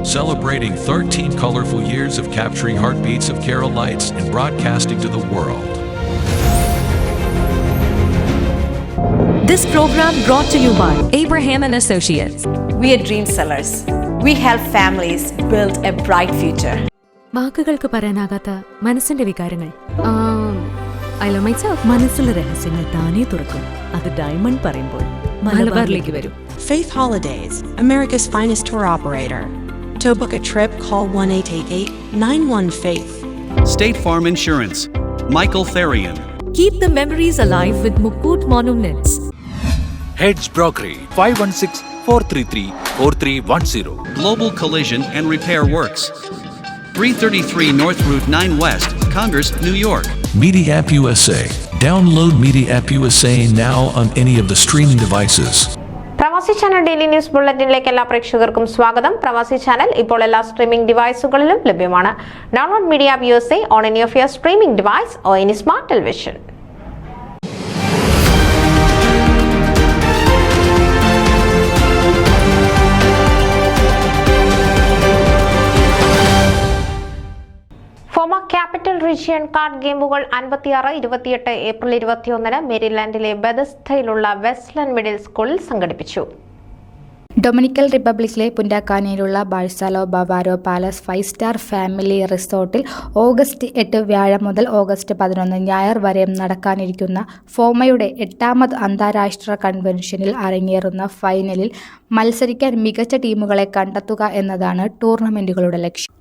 celebrating 13 colorful years of capturing heartbeats of Carol Lights and broadcasting to the world. This program brought to you by Abraham and Associates. We are dream sellers. We help families build a bright future. വാക്കുകൾക്ക് പറയാനാകാത്ത മനസ്സിന്റെ വികാരങ്ങൾ. മനസ്സിലെ രഹസ്യങ്ങൾ താനേ തുറക്കും. അത് diamond പറയുമ്പോൾ മലബാറിലേക്ക് വരും. Faith Holidays, America's finest tour operator. To book a trip, call 1-888-91-FAITH. State Farm Insurance, Michael Therian. Keep the memories alive with Mukut Monuments. Hedge Brokery, 516-433-4310. Global Collision and Repair Works, 333 North Route 9 West, Congress, New York. Media App USA. Download Media App USA now on any of the streaming devices. പ്രവാസി channel daily news ബുള്ളറ്റിനിലേക്ക് എല്ലാ പ്രേക്ഷകർക്കും സ്വാഗതം. പ്രവാസി channel ഇപ്പോൾ എല്ലാ streaming ഡിവൈസുകളിലും ലഭ്യമാണ്. Download media app USA on any of your streaming device or any smart television. ഫോമ capital region card ഗെയിമുകൾ 56-28 ഏപ്രിൽ 21 മേരിലാൻഡിലെ ബെതസ്തയിലുള്ള വെസ്റ്റ്ലാൻഡ് മിഡിൽ സ്കൂളിൽ സംഘടിപ്പിച്ചു. ഡൊമിനിക്കൻ റിപ്പബ്ലിക്കിലെ പുൻറ്റാക്കാനയിലുള്ള ബാഴ്സാലോ ബവാരോ പാലസ് 5-സ്റ്റാർ ഫാമിലി റിസോർട്ടിൽ ഓഗസ്റ്റ് 8 വ്യാഴം മുതൽ ഓഗസ്റ്റ് 11 ഞായർ വരെ നടക്കാനിരിക്കുന്ന ഫോമയുടെ 8ാമത് അന്താരാഷ്ട്ര കൺവെൻഷനിൽ അരങ്ങേറുന്ന ഫൈനലിൽ മത്സരിക്കാൻ മികച്ച ടീമുകളെ കണ്ടെത്തുക എന്നതാണ് ടൂർണമെന്റുകളുടെ ലക്ഷ്യം.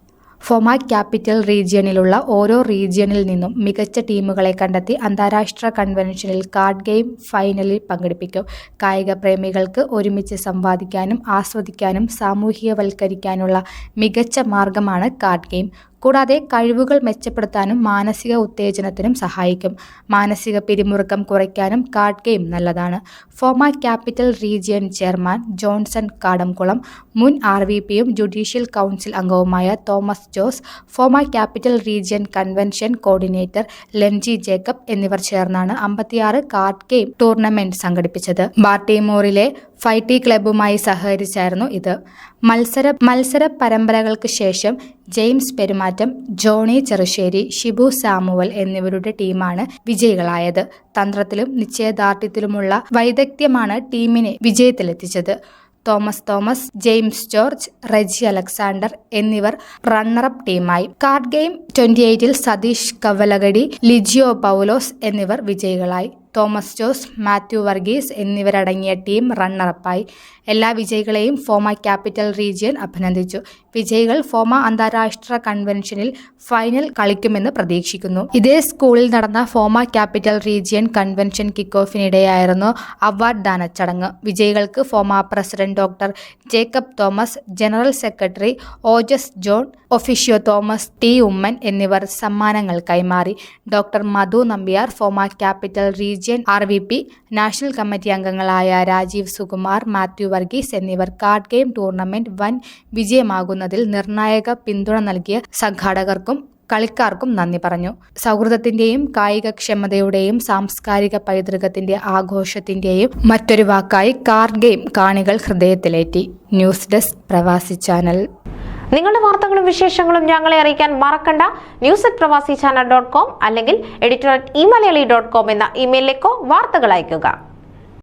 ഫോമ ക്യാപിറ്റൽ റീജിയനിലുള്ള ഓരോ റീജിയനിൽ നിന്നും മികച്ച ടീമുകളെ കണ്ടെത്തി അന്താരാഷ്ട്ര കൺവെൻഷനിൽ കാർഡ് ഗെയിം ഫൈനലിൽ പങ്കെടുപ്പിക്കും. കായിക പ്രേമികൾക്ക് ഒരുമിച്ച് സംവാദിക്കാനും ആസ്വദിക്കാനും സാമൂഹികവൽക്കരിക്കാനുള്ള മികച്ച മാർഗമാണ് കാർഡ് ഗെയിം. കൂടാതെ കഴിവുകൾ മെച്ചപ്പെടുത്താനും മാനസിക ഉത്തേജനത്തിനും സഹായിക്കും. മാനസിക പിരിമുറുക്കം കുറയ്ക്കാനും കാർഡ് ഗെയിം നല്ലതാണ്. FOMAA capital region chairman Johnson Kadamkulam, മുൻ RVPയും ജുഡീഷ്യൽ കൗൺസിൽ അംഗവുമായ Thomas Jose, FOMAA capital region convention coordinator Lenji Jacob എന്നിവർ ചേർന്നാണ് 56 കാർഡ് ഗെയിം ടൂർണമെന്റ് സംഘടിപ്പിച്ചത്. ബാർട്ടിമോറിലെ ഫൈറ്റി ക്ലബ്ബുമായി സഹകരിച്ചായിരുന്നു ഇത്. മത്സര പരമ്പരകൾക്ക് ശേഷം ജെയിംസ് പെരുമാറ്റം, ജോണി ചെറുശ്ശേരി, ഷിബു സാമുവൽ എന്നിവരുടെ ടീമാണ് വിജയികളായത്. തന്ത്രത്തിലും നിശ്ചയദാർഢ്യത്തിലുമുള്ള വൈദഗ്ധ്യമാണ് ടീമിനെ വിജയത്തിലെത്തിച്ചത്. Thomas, James George, Reji Alexander എന്നിവർ റണ്ണറപ്പ് ടീമായി. കാർഡ് ഗെയിം 28 സതീഷ് കവലഗടി, ലിജിയോ പൗലോസ് എന്നിവർ വിജയികളായി. തോമസ് ജോസ്, മാത്യു വർഗീസ് എന്നിവരടങ്ങിയ ടീം റണ്ണറപ്പായി. എല്ലാ വിജയികളെയും ഫോമ ക്യാപിറ്റൽ റീജിയൻ അഭിനന്ദിച്ചു. വിജയികൾ ഫോമ അന്താരാഷ്ട്ര കൺവെൻഷനിൽ ഫൈനൽ കളിക്കുമെന്ന് പ്രതീക്ഷിക്കുന്നു. ഇതേ സ്കൂളിൽ നടന്ന FOMAA capital region convention kick ഓഫിനിടെയായിരുന്നു അവാർഡ് ദാന ചടങ്ങ്. വിജയികൾക്ക് ഫോമ president doctor Jacob Thomas, general secretary Ojas John, officio Thomas T Oommen എന്നിവർ സമ്മാനങ്ങൾ കൈമാറി. Doctor Madhu Nambiar, FOMAA capital region RVP, national committee അംഗങ്ങളായ രാജീവ് സുകുമാർ, മാത്യു വർഗീസ് എന്നിവർ കാർഡ് ഗെയിം ടൂർണമെന്റ് വൻ വിജയമാകുന്നതിൽ നിർണായക പിന്തുണ നൽകിയ സംഘാടകർക്കും കളിക്കാർക്കും നന്ദി പറഞ്ഞു. സൗഹൃദത്തിന്റെയും കായികക്ഷമതയുടെയും സാംസ്കാരിക പൈതൃകത്തിന്റെ ആഘോഷത്തിന്റെയും മറ്റൊരു വാക്കായി കാർഡ് ഗെയിം കാണികൾ ഹൃദയത്തിലേറ്റി. ന്യൂസ് ഡെസ്ക് പ്രവാസി ചാനൽ. നിങ്ങളുടെ വാർത്തകളും വിശേഷങ്ങളും ഞങ്ങളെ അറിയിക്കാൻ മറക്കണ്ട. news@pravasichannel.com അല്ലെങ്കിൽ editor@eMalayali.com എന്ന ഇമെയിലിലേക്കോ വാർത്തകൾ അയയ്ക്കുക.